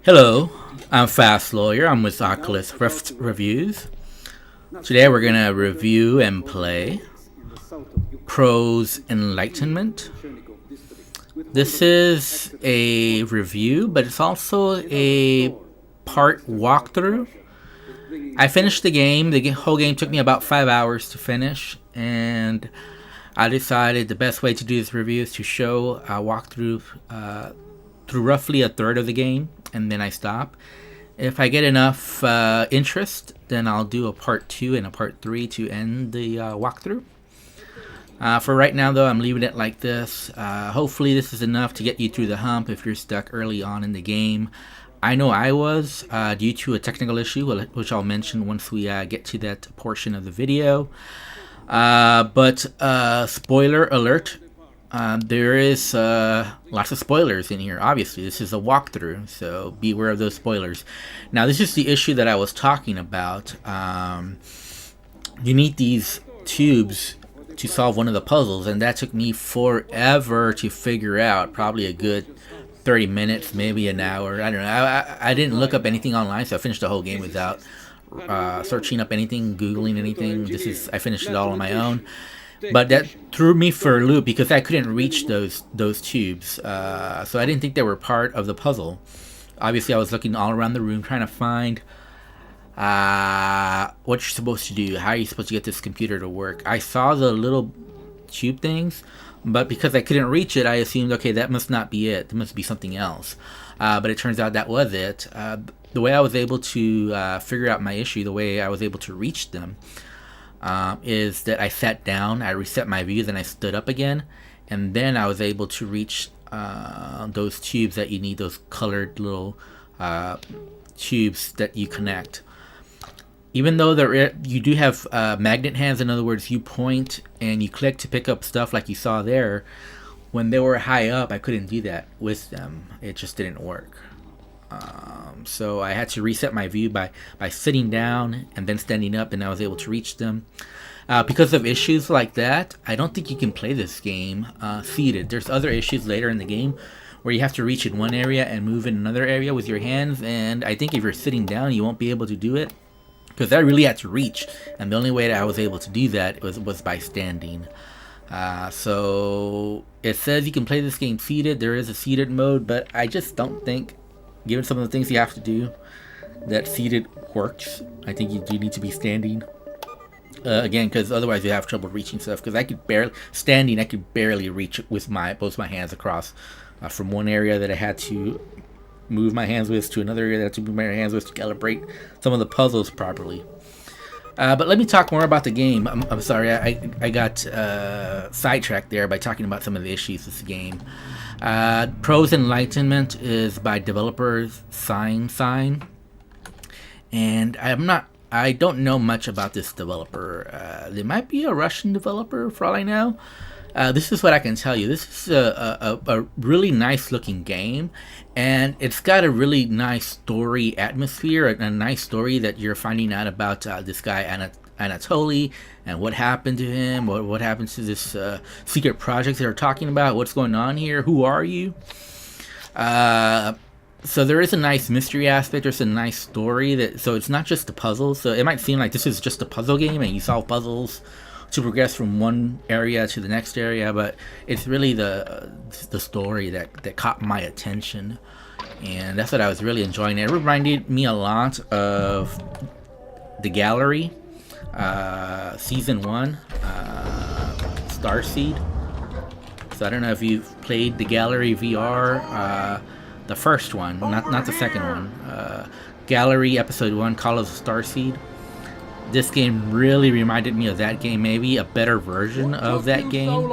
Hello, I'm Fast Lawyer. I'm with Oculus Rift Reviews. Today we're going to review and play Proze Enlightenment. This is a review, but it's also a part walkthrough. I finished the game. The whole game took me about 5 hours to finish, and I decided the best way to do this review is to show a walkthrough through roughly a third of the game, and then I stop. If I get enough interest, then I'll do a part 2 and a part 3 to end the walkthrough. For right now, though, I'm leaving it like this. Hopefully this is enough to get you through the hump if you're stuck early on in the game. I know I was, due to a technical issue, which I'll mention once we get to that portion of the video. But spoiler alert, there is lots of spoilers in here. Obviously, this is a walkthrough, so beware of those spoilers. Now, this is the issue that I was talking about. You need these tubes to solve one of the puzzles, and that took me forever to figure out. Probably a good 30 minutes, maybe an hour. I don't know. I didn't look up anything online, so I finished the whole game without searching up anything, Googling anything. I finished it all on my own. But that threw me for a loop because I couldn't reach those tubes. So I didn't think they were part of the puzzle. Obviously, I was looking all around the room trying to find what you're supposed to do. How are you supposed to get this computer to work? I saw the little tube things, but because I couldn't reach it, I assumed, okay, that must not be it. There must be something else. But it turns out that was it. The way I was able to figure out my issue, the way I was able to reach them, is that I sat down, I reset my view, then I stood up again, and then I was able to reach those tubes that you need, those colored little tubes that you connect. Even though you do have magnet hands, in other words, you point and you click to pick up stuff like you saw there, when they were high up, I couldn't do that with them. It just didn't work. So I had to reset my view by sitting down and then standing up, and I was able to reach them. Because of issues like that, I don't think you can play this game seated. There's other issues later in the game where you have to reach in one area and move in another area with your hands, and I think if you're sitting down, you won't be able to do it. Because I really had to reach, and the only way that I was able to do that was by standing. So it says you can play this game seated. There is a seated mode, but I just don't think, given some of the things you have to do, that seated works. I think you do need to be standing. Again, because otherwise you have trouble reaching stuff. Because I could barely reach with both my hands across from one area that I had to move my hands with to another area that I had to move my hands with to calibrate some of the puzzles properly. But let me talk more about the game. I'm sorry, I got sidetracked there by talking about some of the issues with the game. Proze Enlightenment is by developers Sign, and I don't know much about this developer. They might be a Russian developer for all I know. This is what I can tell you. This is a really nice looking game, and it's got a really nice story atmosphere, a nice story that you're finding out about this guy Anatoly and what happened to him, what happened to this secret project they're talking about, what's going on here, who are you? So there is a nice mystery aspect. There's a nice story so it's not just a puzzle. So it might seem like this is just a puzzle game and you solve puzzles to progress from one area to the next area, but it's really the story that caught my attention, and that's what I was really enjoying. It reminded me a lot of The Gallery, Season 1, Starseed. So I don't know if you've played The Gallery VR, the first one, not the second one. Gallery Episode 1, Call of the Starseed. This game really reminded me of that game, maybe a better version of that game.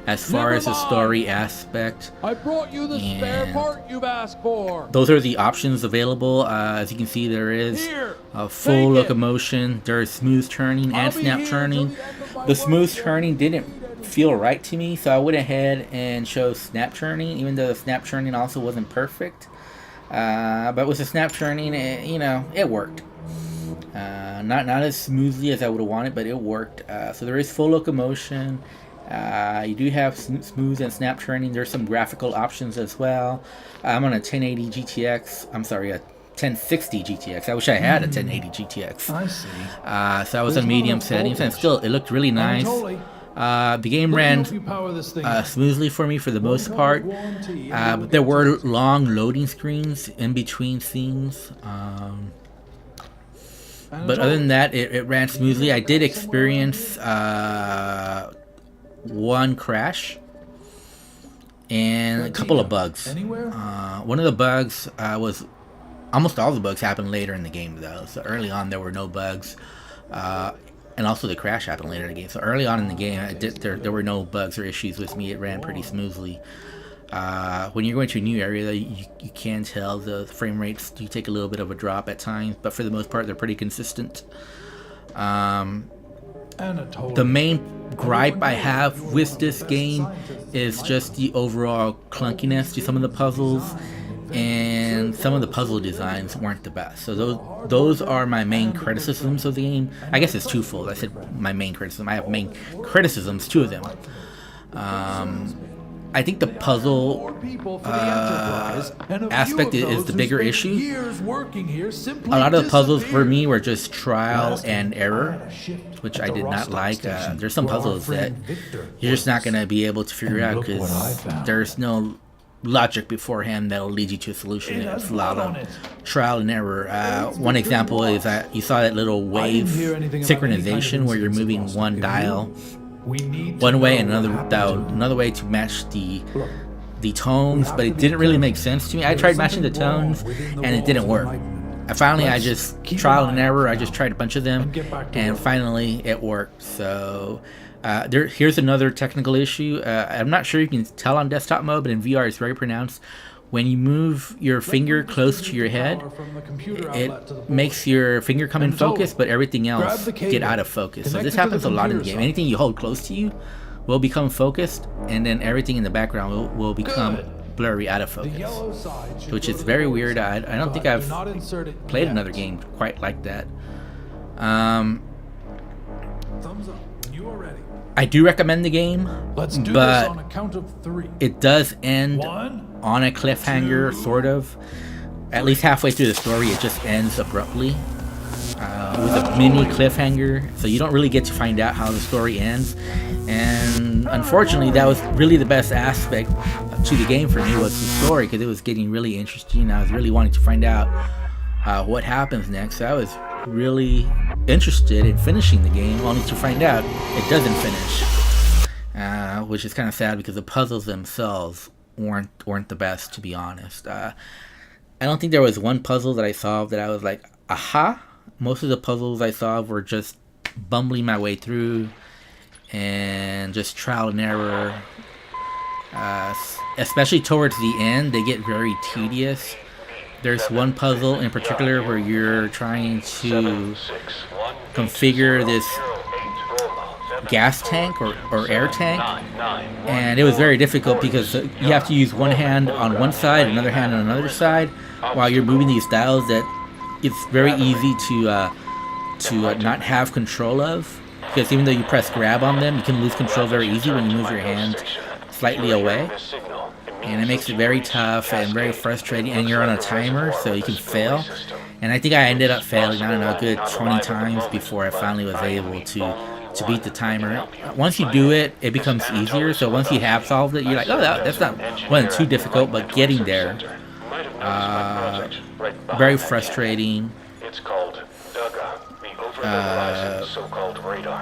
As far as the story aspect. I brought you the spare part you've asked for. Those are the options available. As you can see, there is a full locomotion. There's smooth turning and snap turning. The smooth turning didn't feel right to me, so I went ahead and chose snap turning, even though the snap turning also wasn't perfect. But with the snap turning, it worked. Not as smoothly as I would have wanted, but it worked. So there is full locomotion. You do have smooth and snap turning. There's some graphical options as well. I'm on a 1080 GTX. I'm sorry, a 1060 GTX. I wish I had a 1080 GTX. I see. So I was on medium settings, and still, it looked really nice. The game ran smoothly for me for the most part. But there were long loading screens in between scenes. But other than that, it ran smoothly. I did experience one crash and a couple of bugs. One of the bugs was, almost all the bugs happened later in the game though. So early on there were no bugs, and also the crash happened later in the game. So early on in the game, there were no bugs or issues with me. It ran pretty smoothly. When you're going to a new area, though, you can tell the frame rates do take a little bit of a drop at times, but for the most part, they're pretty consistent. The main gripe I have with this game is just the overall clunkiness to some of the puzzles, and some of the puzzle designs weren't the best. So those are my main criticisms of the game. I guess it's twofold. I said my main criticism. I have main criticisms, two of them. I think the puzzle aspect is the bigger issue. A lot of the puzzles for me were just trial and error, which I did not like. There's some puzzles that you're just not going to be able to figure out because there's no logic beforehand that'll lead you to a solution. It's a lot of trial and error. One example is that you saw that little wave synchronization where you're moving one dial one way and another way to match the tones, but it didn't really make sense to me. I tried matching the tones and it didn't work. I just trial and error. I just tried a bunch of them, and finally it worked. So here's another technical issue. I'm not sure you can tell on desktop mode, but in VR it's very pronounced. When you move your finger close to your head, it makes your finger come in focus, but everything else get out of focus. So this happens a lot in the game. Anything you hold close to you will become focused, and then everything in the background will become blurry, out of focus, which is very weird. I don't think I've played another game quite like that. I do recommend the game, but it does end on a cliffhanger, sort of. At least halfway through the story, it just ends abruptly with a mini cliffhanger, so you don't really get to find out how the story ends. And unfortunately, that was really the best aspect to the game for me, was the story, because it was getting really interesting. I was really wanting to find out what happens next. So I was really interested in finishing the game, only to find out it doesn't finish, which is kind of sad because the puzzles themselves weren't the best, to be honest. I don't think there was one puzzle that I solved that I was like, aha. Most of the puzzles I solved were just bumbling my way through and just trial and error. Especially towards the end, they get very tedious. There's one puzzle in particular where you're trying to configure this gas tank or air tank, and it was very difficult because you have to use one hand on one side, another hand on another side, while you're moving these dials that it's very easy to not have control of, because even though you press grab on them, you can lose control very easy when you move your hand slightly away, and it makes it very tough and very frustrating, and you're on a timer, so you can fail. And I think I ended up failing, I don't know, a good 20 times before I finally was able to beat the timer. Once you do it, it becomes easier. So once you have solved it, you're like, oh, that's not wasn't too difficult, but getting there, very frustrating.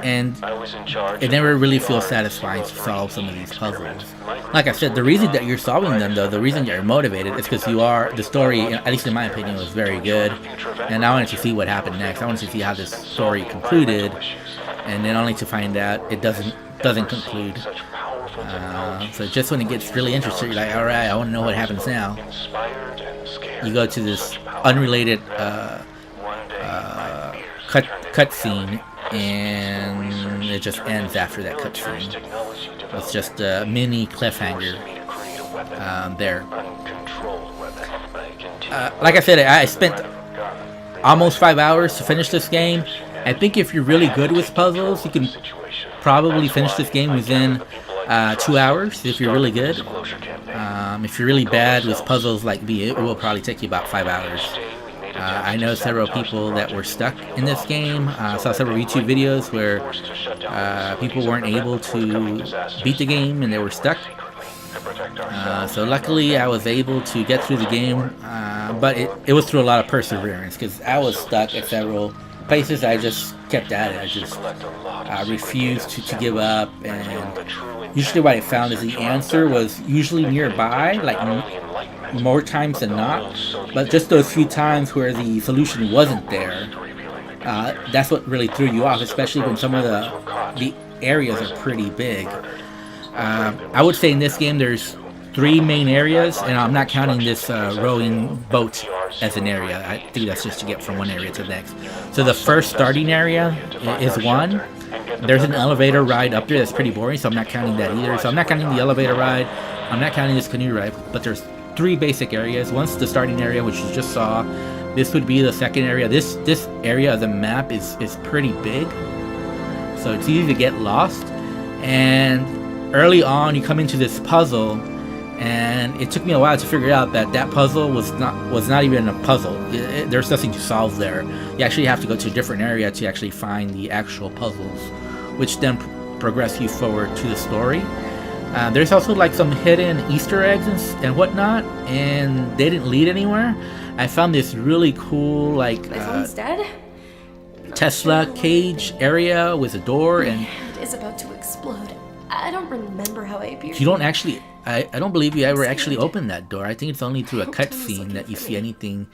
And it never really feels satisfying to solve some of these puzzles. Like I said, the reason that you're solving them, though, the reason you're motivated is because the story, at least in my opinion, was very good, and I wanted to see what happened next. I wanted to see how this story concluded, and then only to find out it doesn't conclude. So just when it gets really interesting, you're like, all right, I want to know what happens now. You go to this unrelated cutscene, and it just ends after that cutscene. It's just a mini cliffhanger there. Like I said, I spent almost 5 hours to finish this game. I think if you're really good with puzzles, you can probably finish this game within 2 hours if you're really good. If you're really bad with puzzles like me, it will probably take you about 5 hours. I know several people that were stuck in this game. I saw several YouTube videos where people weren't able to beat the game and they were stuck. So luckily I was able to get through the game, but it was through a lot of perseverance because I was stuck at several places. I just kept at it. I just refused to give up, and usually what I found is the answer was usually nearby, like more times than not, but just those few times where the solution wasn't there, that's what really threw you off, especially when some of the areas are pretty big. I would say in this game there's 3 main areas, and I'm not counting this rowing boat as an area. I think that's just to get from one area to the next. So the first starting area is one. There's an elevator ride up there that's pretty boring, so I'm not counting that either. So I'm not counting the elevator ride. I'm not counting this canoe ride, but there's 3 basic areas. One's the starting area, which you just saw. This would be the second area. This area of the map is pretty big, so it's easy to get lost. And early on, you come into this puzzle, and it took me a while to figure out that puzzle was not even a puzzle. There's nothing to solve there. You actually have to go to a different area to actually find the actual puzzles, which then progress you forward to the story. There's also like some hidden Easter eggs and whatnot, and they didn't lead anywhere. I found this really cool like My phone's dead? Tesla cage area with a door, and It is about to explode. I don't remember how I appeared. you don't actually. I don't believe you ever actually opened that door. I think it's only through a cutscene that you see anything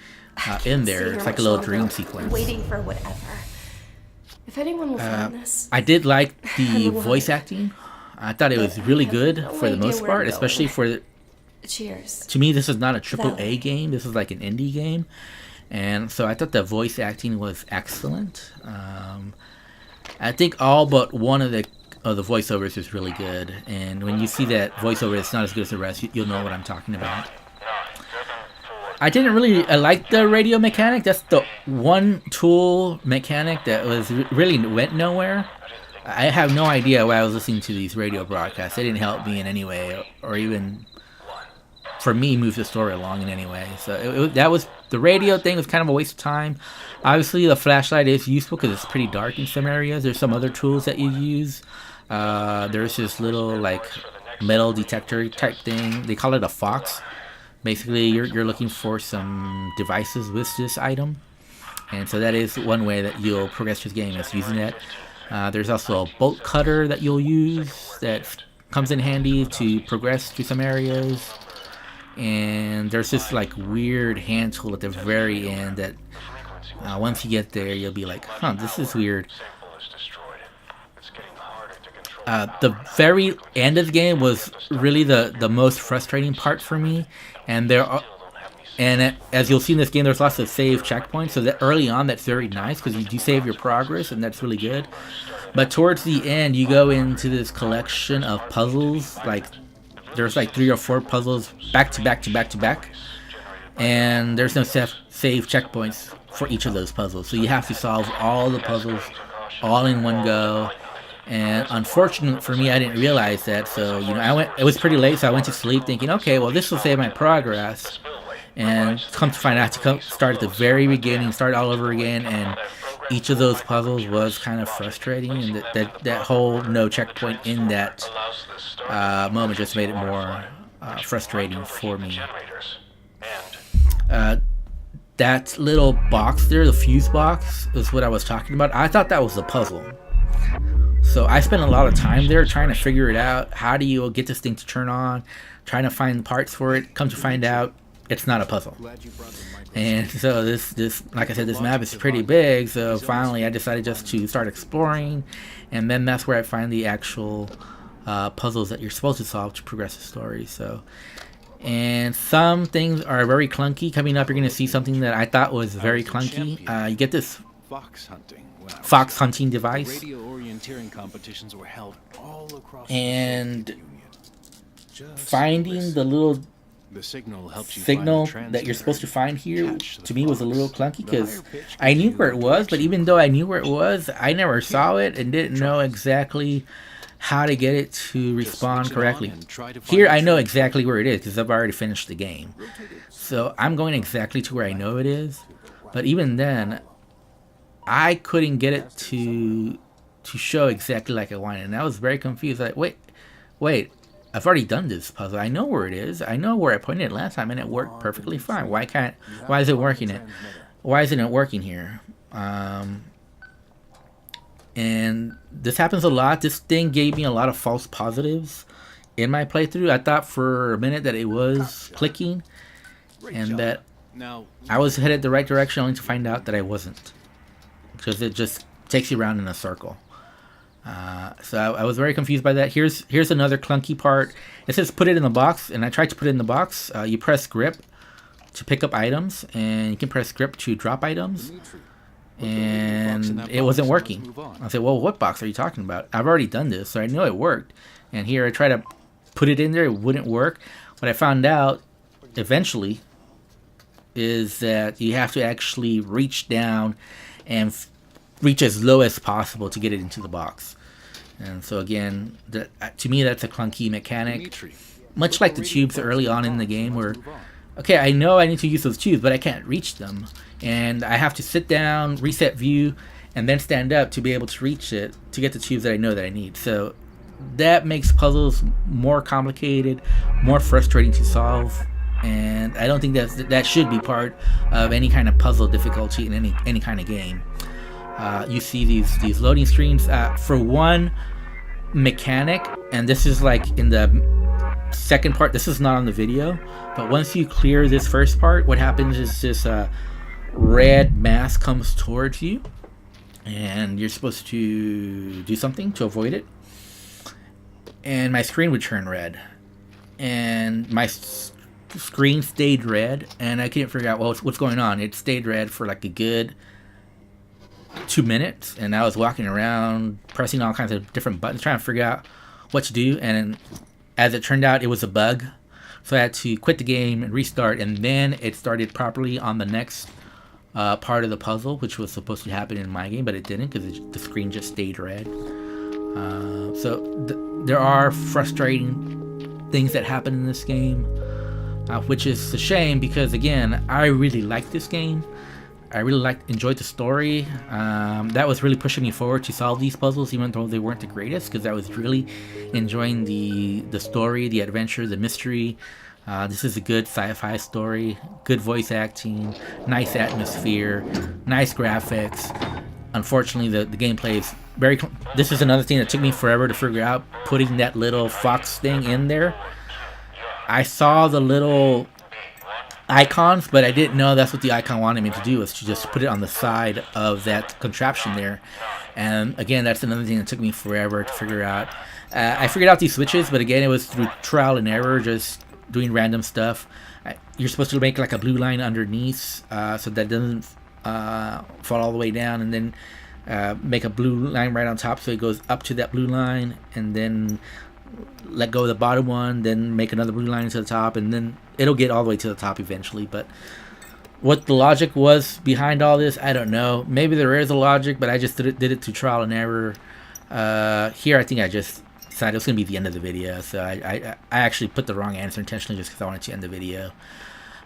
in there. It's like a little dream sequence. Waiting for whatever. If anyone will find this. I did like the voice acting. I thought it was really good for the most part, especially for. Cheers. To me, this is not a AAA game. This is like an indie game, and so I thought the voice acting was excellent. I think all but one of the voiceovers is really good, and when you see that voiceover it's not as good as the rest, you'll know what I'm talking about. I didn't really like the radio mechanic. That's the one tool mechanic that really went nowhere. I have no idea why I was listening to these radio broadcasts. They didn't help me in any way, or even for me move the story along in any way. So that was the radio thing was kind of a waste of time. Obviously, the flashlight is useful because it's pretty dark in some areas. There's some other tools that you use. There's this little like metal detector type thing. They call it a fox. Basically, you're looking for some devices with this item, and so that is one way that you'll progress this game is using it. There's also a bolt cutter that you'll use that comes in handy to progress through some areas. And there's this like weird hand tool at the very end that once you get there you'll be like, this is weird. The very end of the game was really the most frustrating part for me, and as you'll see in this game, there's lots of save checkpoints, so that early on that's very nice because you do save your progress, and that's really good. But towards the end, you go into this collection of puzzles, like there's like 3 or 4 puzzles back to back to back to back, and there's no save checkpoints for each of those puzzles, so you have to solve all the puzzles all in one go. And unfortunately for me, I didn't realize that, so it was pretty late, so I went to sleep thinking, okay, well this will save my progress, and come to find out, I had to start at the very beginning, start all over again, and each of those puzzles was kind of frustrating, and that whole no checkpoint in that moment just made it more frustrating for me. That little box there, the fuse box, is what I was talking about. I thought that was a puzzle. So I spent a lot of time there trying to figure it out. How do you get this thing to turn on? Trying to find parts for it. Come to find out, it's not a puzzle. And so this, like I said, this map is pretty big. So finally, I decided just to start exploring, and then that's where I find the actual puzzles that you're supposed to solve to progress the story. So, and some things are very clunky. Coming up, you're going to see something that I thought was very clunky. You get this fox hunting device, and finding the little The signal helps you signal find that you're supposed to find here Catch the to me was a little fox. clunky The higher because pitch I gives knew you where a it was, but direction. even though I knew where it was, I never saw it and didn't know exactly how to get it to Just switch respond it on correctly. and try to find Here the I know tree. exactly where it is because I've already finished the game. So I'm going exactly to where I know it is. But even then, I couldn't get it to show exactly like I wanted. And I was very confused. Like, wait, I've already done this puzzle. I know where it is. I know where I pointed it last time and it worked perfectly fine. Why isn't it working it? Why isn't it working here? And this happens a lot. This thing gave me a lot of false positives in my playthrough. I thought for a minute that it was clicking and that Now, I was headed the right direction, only to find out that I wasn't, because it just takes you around in a circle. So I was very confused by that. Here's another clunky part. It says put it in the box, and I tried to put it in the box. You press grip to pick up items, and you can press grip to drop items, and it wasn't working. I said, well, what box are you talking about? I've already done this, so I know it worked. And here I try to put it in there, it wouldn't work. What I found out eventually is that you have to actually reach down and reach as low as possible to get it into the box. And so again, to me that's a clunky mechanic, Dimitri, much like the tubes early on in the game where, okay, I know I need to use those tubes, but I can't reach them. And I have to sit down, reset view, and then stand up to be able to reach it, to get the tubes that I know that I need. So that makes puzzles more complicated, more frustrating to solve. And I don't think that should be part of any kind of puzzle difficulty in any kind of game. You see these loading screens for one mechanic, and this is like in the second part. This is not on the video, but once you clear this first part, what happens is this red mass comes towards you, and you're supposed to do something to avoid it. And my screen would turn red, and my screen stayed red, and I couldn't figure out what's going on. It stayed red for like a good 2 minutes, and I was walking around pressing all kinds of different buttons trying to figure out what to do. And as it turned out, it was a bug, so I had to quit the game and restart, and then it started properly on the next part of the puzzle, which was supposed to happen in my game, but it didn't because the screen just stayed red. So there are frustrating things that happen in this game, which is a shame because, again, I really liked this game. I really enjoyed the story. That was really pushing me forward to solve these puzzles, even though they weren't the greatest, because I was really enjoying the story, the adventure, the mystery. This is a good sci-fi story, good voice acting, nice atmosphere, nice graphics. Unfortunately, the gameplay is very... This is another thing that took me forever to figure out, putting that little fox thing in there. I saw the little icons, but I didn't know that's what the icon wanted me to do, was to just put it on the side of that contraption there. And again, that's another thing that took me forever to figure out. I figured out these switches, but again, it was through trial and error, just doing random stuff. You're supposed to make like a blue line underneath, so that doesn't fall all the way down, and then make a blue line right on top so it goes up to that blue line, and then let go of the bottom one, then make another blue line to the top, and then it'll get all the way to the top eventually. But what the logic was behind all this, I don't know. Maybe there is a logic, but I just did it through trial and error. Here, I think I just decided it was going to be the end of the video, so I actually put the wrong answer intentionally just because I wanted to end the video.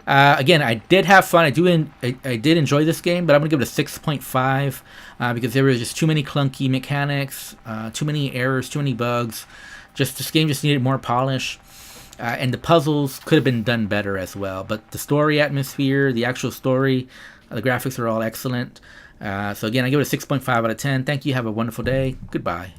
Again, I did have fun. I did enjoy this game, but I'm going to give it a 6.5 because there was just too many clunky mechanics, too many errors, too many bugs. This game just needed more polish, and the puzzles could have been done better as well. But the story atmosphere, the actual story, the graphics are all excellent. So again, I give it a 6.5 out of 10. Thank you. Have a wonderful day. Goodbye.